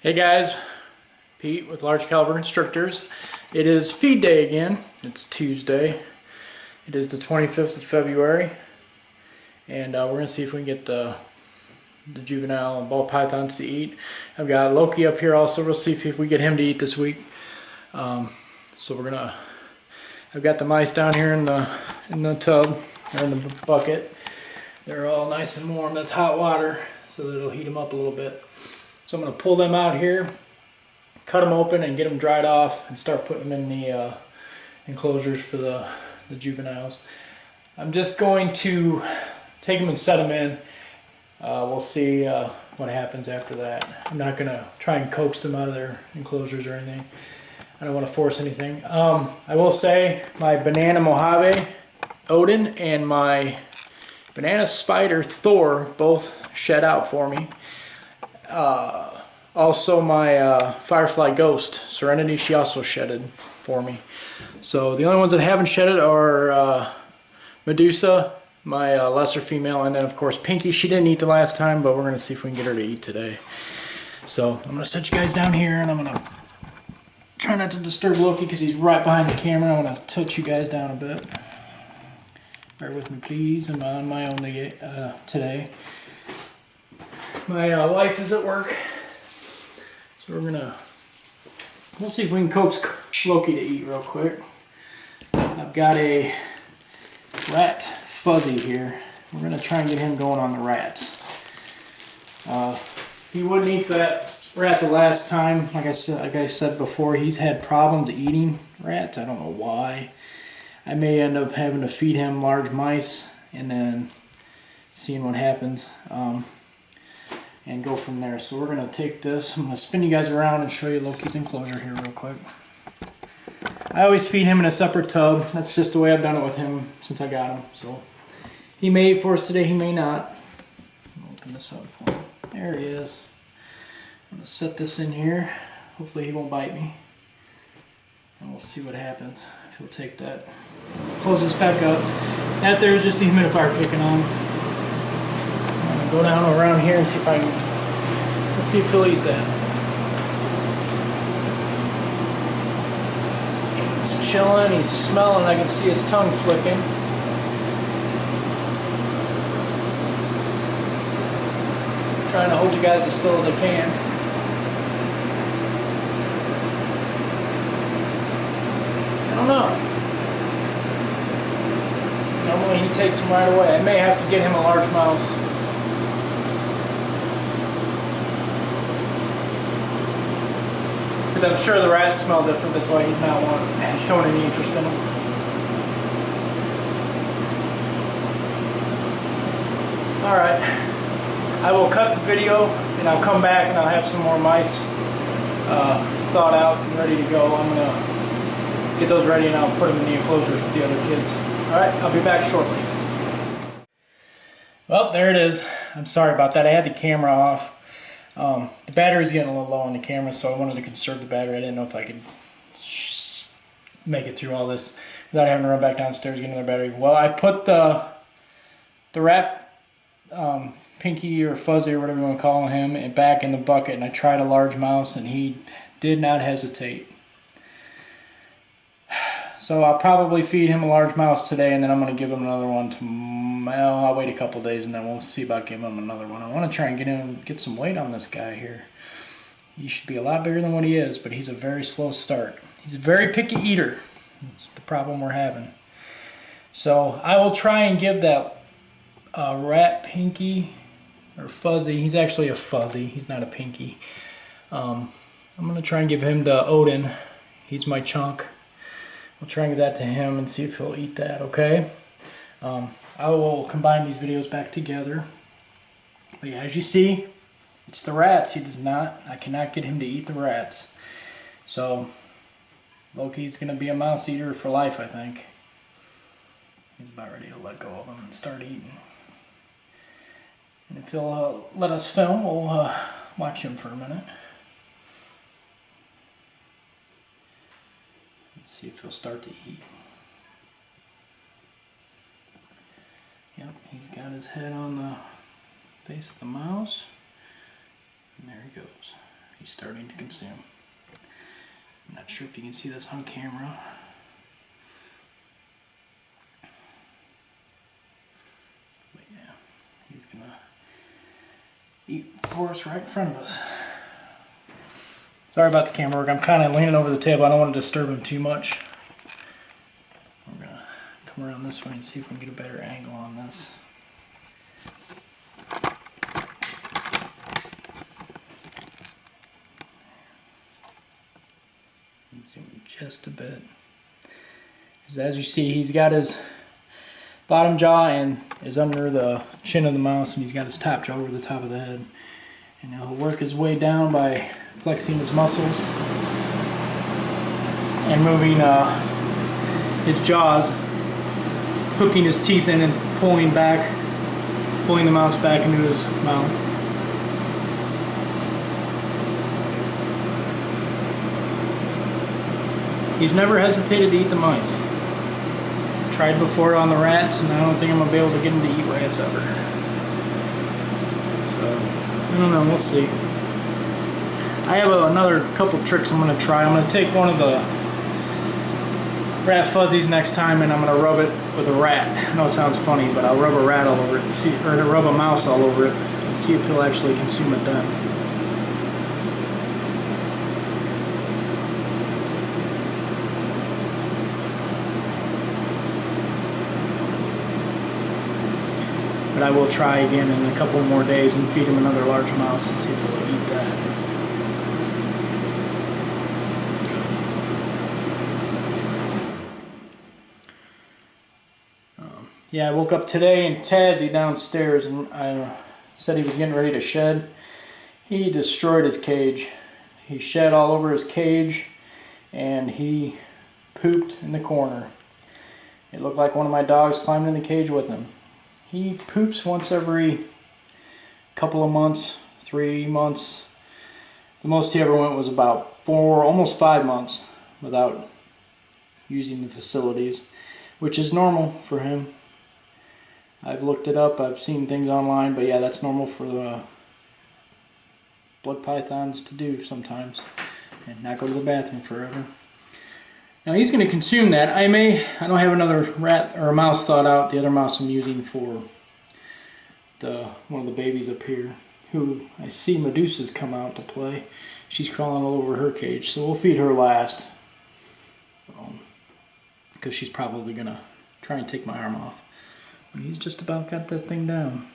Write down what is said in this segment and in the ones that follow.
Hey guys, Pete with Large Caliber Instructors. It is feed day again. It's Tuesday. It is the 25th of February, and we're going to see if we can get the juvenile and ball pythons to eat. I've got Loki up here also. We'll see if we get him to eat this week. So I've got the mice down here in the tub, or in the bucket. They're all nice and warm. That's hot water, so that it'll heat them up a little bit. So I'm going to pull them out here, cut them open and get them dried off, and start putting them in the enclosures for the juveniles. I'm just going to take them and set them in. We'll see what happens after that. I'm not going to try and coax them out of their enclosures or anything. I don't want to force anything. I will say my banana Mojave Odin and my banana spider Thor both shed out for me. Also my Firefly Ghost Serenity, she also shedded for me. So the only ones that haven't shedded are Medusa, my lesser female, and then of course Pinky. She didn't eat the last time, but we're going to see if we can get her to eat today. So I'm going to set you guys down here, and I'm going to try not to disturb Loki because he's right behind the camera. I'm going to tilt you guys down a bit. Bear with me please, I'm on my own today. My wife is at work, so we'll see if we can coax Loki to eat real quick. I've got a rat fuzzy here. We're gonna try and get him going on the rats. He wouldn't eat that rat the last time. Like I said before, he's had problems eating rats. I don't know why. I may end up having to feed him large mice and then seeing what happens. And go from there. So we're going to take this. I'm going to spin you guys around and show you Loki's enclosure here real quick. I always feed him in a separate tub. That's just the way I've done it with him since I got him. So he may eat for us today, he may not. I'll open this up for him. There he is. I'm going to set this in here. Hopefully he won't bite me. And we'll see what happens if he'll take that. Close this back up. That there is just the humidifier kicking on. Go down around here and see if let's see if he'll eat that. He's chilling, he's smelling, I can see his tongue flicking. I'm trying to hold you guys as still as I can. I don't know. Normally he takes them right away. I may have to get him a large mouse. Because I'm sure the rats smell different, that's why he's not showing any interest in them. Alright, I will cut the video and I'll come back and I'll have some more mice thawed out and ready to go. I'm going to get those ready and I'll put them in the enclosures with the other kids. Alright, I'll be back shortly. Well, there it is. I'm sorry about that. I had the camera off. The battery's getting a little low on the camera, so I wanted to conserve the battery. I didn't know if I could make it through all this without having to run back downstairs to get another battery. Well, I put the rat, Pinky or Fuzzy or whatever you want to call him, back in the bucket, and I tried a large mouse, and he did not hesitate. So I'll probably feed him a large mouse today, and then I'm going to give him another one tomorrow. I'll wait a couple days, and then we'll see about giving him another one. I want to try and get some weight on this guy here. He should be a lot bigger than what he is, but he's a very slow start. He's a very picky eater. That's the problem we're having. So I will try and give that rat Pinky or Fuzzy. He's actually a Fuzzy. He's not a Pinky. I'm going to try and give him to Odin. He's my chunk. We'll try and give that to him and see if he'll eat that, okay? I will combine these videos back together. But yeah, as you see, it's the rats. I cannot get him to eat the rats. So, Loki's going to be a mouse eater for life, I think. He's about ready to let go of them and start eating. And if he'll let us film, we'll watch him for a minute. See if he'll start to eat. Yep, he's got his head on the face of the mouse. And there he goes. he's starting to consume. I'm not sure if you can see this on camera. But yeah, he's gonna eat for us right in front of us. Sorry about the camera work. I'm kind of leaning over the table. I don't want to disturb him too much. We're gonna come around this way and see if we can get a better angle on this. Zoom just a bit. As you see, he's got his bottom jaw and is under the chin of the mouse, and he's got his top jaw over the top of the head. And he'll work his way down by flexing his muscles and moving his jaws, hooking his teeth in and pulling the mouse back into his mouth. He's never hesitated to eat the mice. Tried before on the rats, and I don't think I'm going to be able to get him to eat rats ever. So, I don't know, we'll see. I have another couple tricks I'm going to try. I'm going to take one of the rat fuzzies next time, and I'm going to rub it with a rat. I know it sounds funny, but I'll rub a rat all over it, or rub a mouse all over it, and see if he'll actually consume it then. But I will try again in a couple more days and feed him another large mouse and see if he'll eat that. Yeah, I woke up today and Tazzy downstairs, and I said he was getting ready to shed. He destroyed his cage. He shed all over his cage, and he pooped in the corner. It looked like one of my dogs climbed in the cage with him. He poops once every couple of months, 3 months. The most he ever went was about 4, almost 5 months without using the facilities, which is normal for him. I've looked it up, I've seen things online, but yeah, that's normal for the blood pythons to do sometimes, and not go to the bathroom forever. Now he's going to consume that. I don't have another rat or a mouse thawed out. The other mouse I'm using for one of the babies up here, who I see Medusa's come out to play. She's crawling all over her cage, so we'll feed her last, because she's probably going to try and take my arm off. But he's just about got that thing down.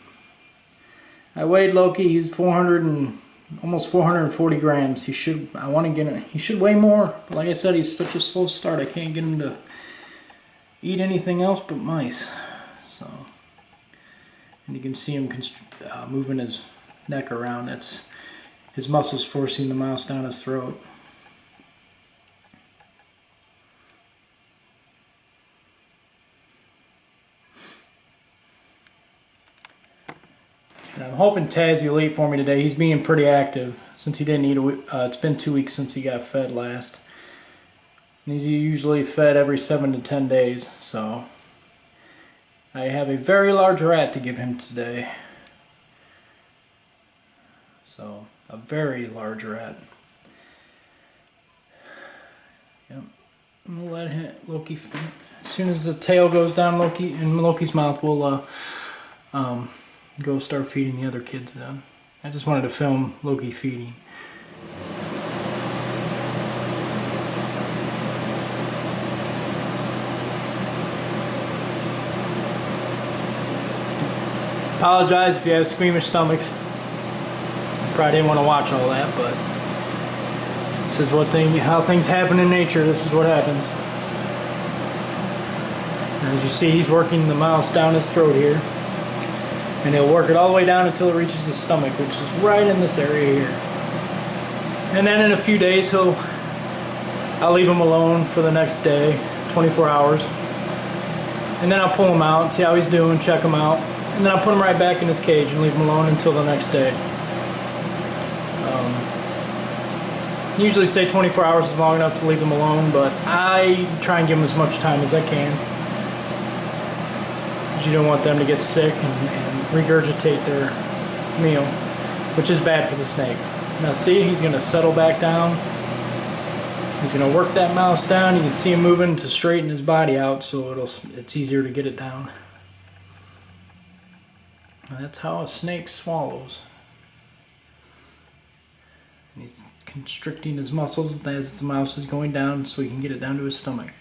I weighed Loki. He's almost 440 grams. He should weigh more. But like I said, he's such a slow start. I can't get him to eat anything else but mice. So, and you can see him moving his neck around. That's his muscles forcing the mouse down his throat. And I'm hoping Tazzy will eat for me today. He's being pretty active since he didn't eat it's been 2 weeks since he got fed last. And he's usually fed every 7 to 10 days, so I have a very large rat to give him today. So, a very large rat. Yep. I'm gonna let Loki feed. As soon as the tail goes down in Loki's mouth, we'll go start feeding the other kids then. I just wanted to film Loki feeding. Apologize if you have squeamish stomachs. Probably didn't want to watch all that, but this is how things happen in nature. This is what happens. And as you see, he's working the mouse down his throat here. And he'll work it all the way down until it reaches his stomach, which is right in this area here. And then in a few days, I'll leave him alone for the next day, 24 hours. And then I'll pull him out and see how he's doing, check him out. And then I'll put him right back in his cage and leave him alone until the next day. Usually say 24 hours is long enough to leave them alone, but I try and give them as much time as I can. Because you don't want them to get sick and regurgitate their meal, which is bad for the snake. Now see, he's going to settle back down. He's going to work that mouse down. You can see him moving to straighten his body out, so it's easier to get it down. And that's how a snake swallows. And he's constricting his muscles as the mouse is going down so he can get it down to his stomach.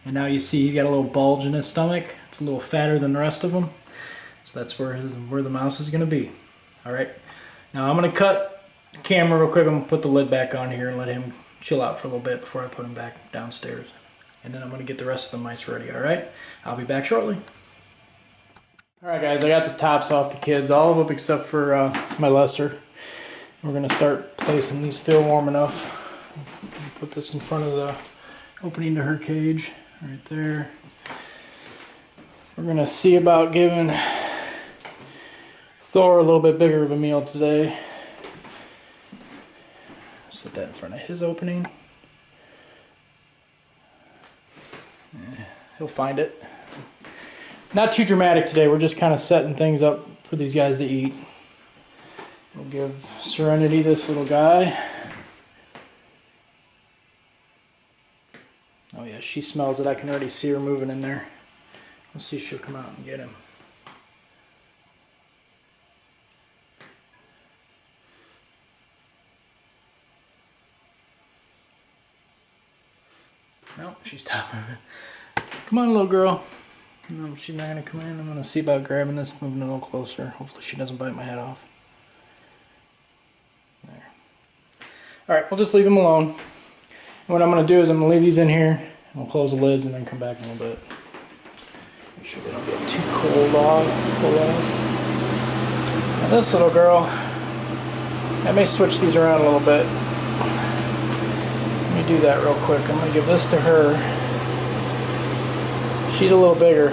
And now you see he's got a little bulge in his stomach. It's a little fatter than the rest of them. So that's where the mouse is going to be. Alright, now I'm going to cut the camera real quick. I'm going to put the lid back on here and let him chill out for a little bit before I put him back downstairs. And then I'm going to get the rest of the mice ready, alright? I'll be back shortly. Alright guys, I got the tops off the kids, all of them except for my Lesser. We're going to start placing these feel warm enough. Put this in front of the opening to her cage, right there. We're going to see about giving Thor a little bit bigger of a meal today. Set that in front of his opening. Yeah, he'll find it. Not too dramatic today, we're just kind of setting things up for these guys to eat. We'll give Serenity this little guy. Oh yeah, she smells it. I can already see her moving in there. Let's see if she'll come out and get him. Nope, she stopped moving. Come on, little girl. No, she's not going to come in. I'm going to see about grabbing this, moving a little closer. Hopefully she doesn't bite my head off. There. Alright, we'll just leave them alone. And what I'm going to do is I'm going to leave these in here. And we'll close the lids and then come back in a little bit. Make sure they don't get too cold off. Now this little girl, I may switch these around a little bit. Let me do that real quick. I'm going to give this to her. She's a little bigger.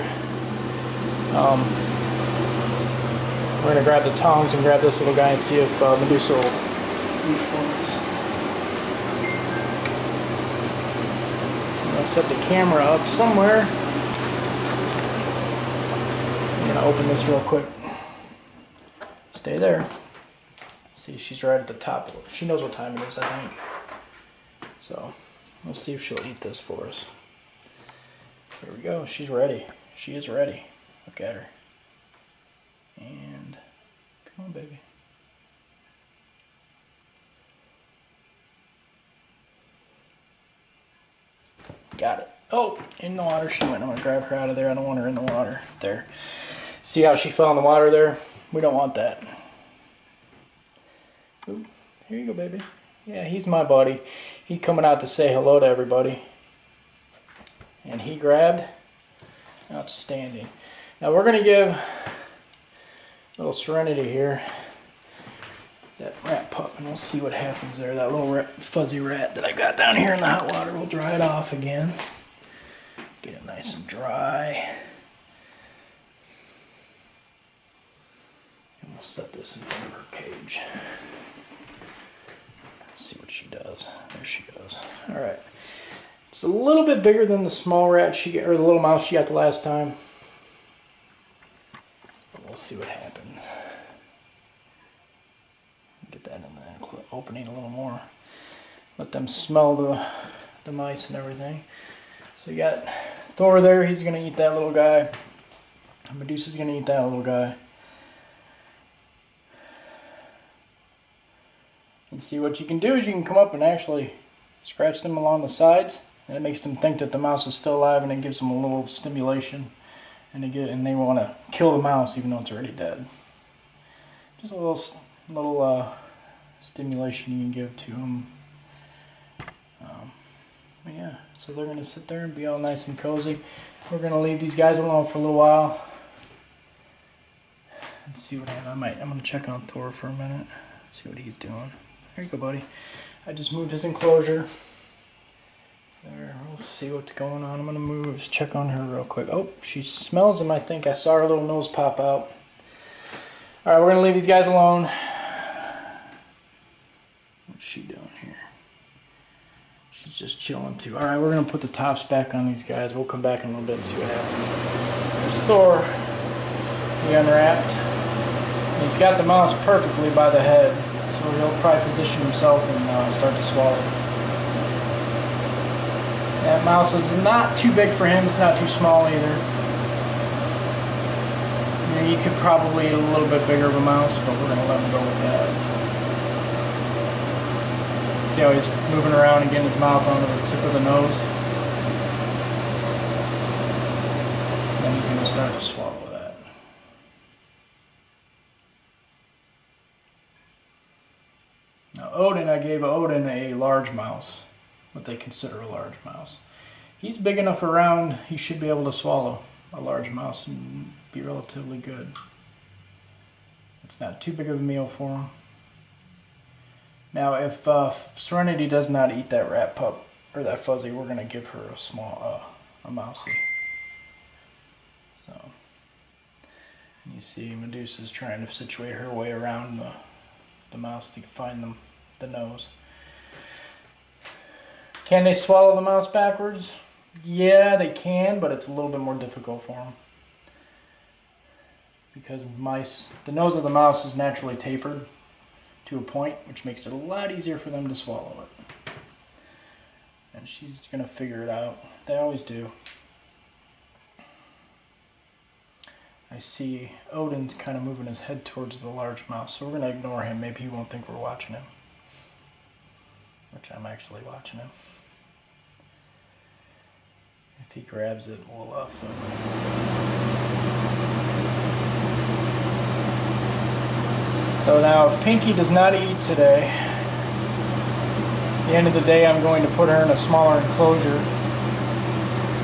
We're going to grab the tongs and grab this little guy and see if Medusa will eat for us. I'm going to set the camera up somewhere. I'm going to open this real quick. Stay there. See, she's right at the top. She knows what time it is, I think. So, let's see if she'll eat this for us. There we go. She's ready. She is ready. Look at her. And come on, baby. Got it. Oh, in the water she went. I'm going to grab her out of there. I don't want her in the water. There. See how she fell in the water there? We don't want that. Ooh, here you go, baby. Yeah, he's my buddy. He's coming out to say hello to everybody. And he grabbed. Outstanding. Now we're going to give little Serenity here that rat pup, and we'll see what happens there. That little fuzzy rat that I got down here in the hot water, we'll dry it off again. Get it nice and dry. And we'll set this in front of her cage. See what she does. There she goes. Alright. It's a little bit bigger than the small rat she got, or the little mouse she got the last time. But we'll see what happens. Get that in the opening a little more. Let them smell the mice and everything. So you got Thor there. He's going to eat that little guy. Medusa's going to eat that little guy. And see what you can do is you can come up and actually scratch them along the sides. And it makes them think that the mouse is still alive, and it gives them a little stimulation. And they want to kill the mouse even though it's already dead. Just a little stimulation you can give to them. But yeah, so they're going to sit there and be all nice and cozy. We're going to leave these guys alone for a little while and see what happens. I'm going to check on Thor for a minute, see what he's doing. There you go, buddy. I just moved his enclosure. There, we'll see what's going on. I'm going to move, just check on her real quick. Oh, she smells him, I think. I saw her little nose pop out. Alright, we're going to leave these guys alone. What's she doing here? She's just chilling too. Alright, we're going to put the tops back on these guys. We'll come back in a little bit and see what happens. There's Thor. He unwrapped. And he's got the mouse perfectly by the head. So So he'll probably position himself and start to swallow. That mouse is not too big for him, it's not too small either. You could probably eat a little bit bigger of a mouse, but we're going to let him go with that. See how he's moving around and getting his mouth onto the tip of the nose? And then he's going to start to swallow that. Now Odin, I gave Odin a large mouse, what they consider a large mouse. He's big enough around, he should be able to swallow a large mouse and be relatively good. It's not too big of a meal for him. Now if Serenity does not eat that rat pup, or that fuzzy, we're going to give her a small, a mousey. So, and you see Medusa's trying to situate her way around the mouse to find the nose. Can they swallow the mouse backwards? Yeah, they can, but it's a little bit more difficult for them. Because the nose of the mouse is naturally tapered to a point, which makes it a lot easier for them to swallow it. And she's going to figure it out. They always do. I see Odin's kind of moving his head towards the large mouse, so we're going to ignore him. Maybe he won't think we're watching him. Which I'm actually watching him. If he grabs it, we'll film it. So now if Pinky does not eat today, at the end of the day I'm going to put her in a smaller enclosure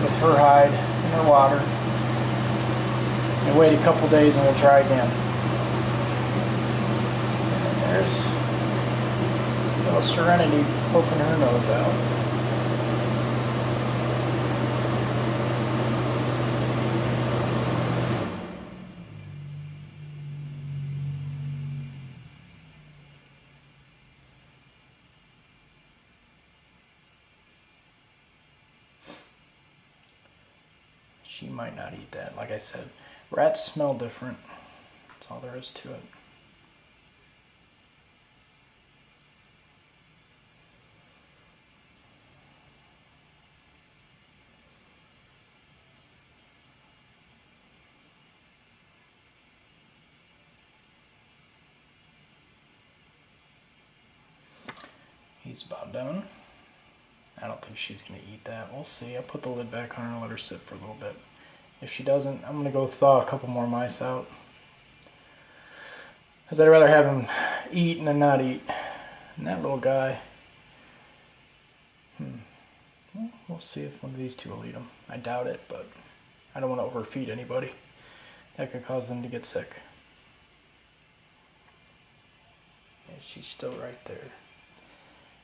with her hide and her water. And wait a couple days and we'll try again. And there's little Serenity poking her nose out. She might not eat that. Like I said, rats smell different. That's all there is to it. He's about done. I don't think she's going to eat that. We'll see. I'll put the lid back on her and let her sit for a little bit. If she doesn't, I'm going to go thaw a couple more mice out. Because I'd rather have him eat and then not eat. And that little guy, well, we'll see if one of these two will eat him. I doubt it, but I don't want to overfeed anybody. That could cause them to get sick. Yeah, she's still right there.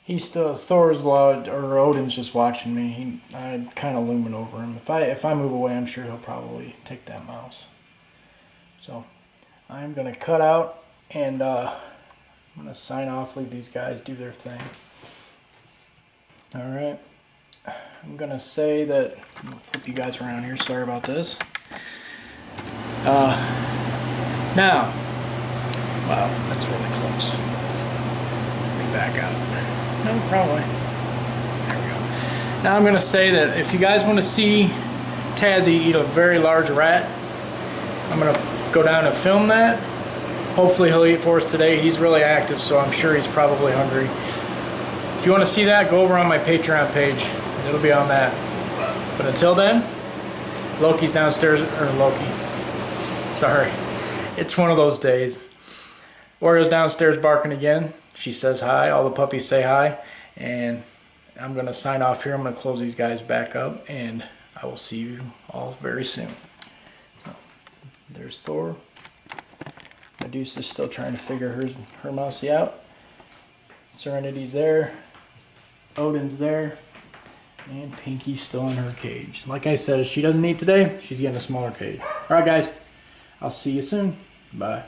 He's still, Thor's law, or Odin's just watching me. I'm kind of looming over him. If I move away, I'm sure he'll probably take that mouse. So, I'm going to cut out, and I'm going to sign off, leave these guys do their thing. Alright. I'm going to say that, I'm going to flip you guys around here, sorry about this. Now, wow, that's really close. Let me back out. No, probably. There we go. Now I'm going to say that if you guys want to see Tazzy eat a very large rat, I'm going to go down and film that. Hopefully he'll eat for us today. He's really active, so I'm sure he's probably hungry. If you want to see that, go over on my Patreon page. It'll be on that. But until then, Loki's downstairs, or Loki. Sorry. It's one of those days. Oreo's downstairs barking again. She says hi. All the puppies say hi. And I'm going to sign off here. I'm going to close these guys back up. And I will see you all very soon. So, there's Thor. Medusa's still trying to figure her mousey out. Serenity's there. Odin's there. And Pinky's still in her cage. Like I said, if she doesn't eat today, she's getting a smaller cage. Alright guys, I'll see you soon. Bye.